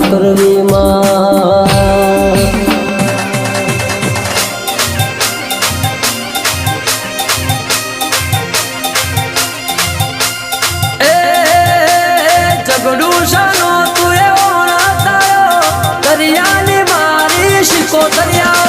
કરવી માં ઝઘડું શાનો તું એવો ના તારો દરિયાની મારી શીખો દરિયા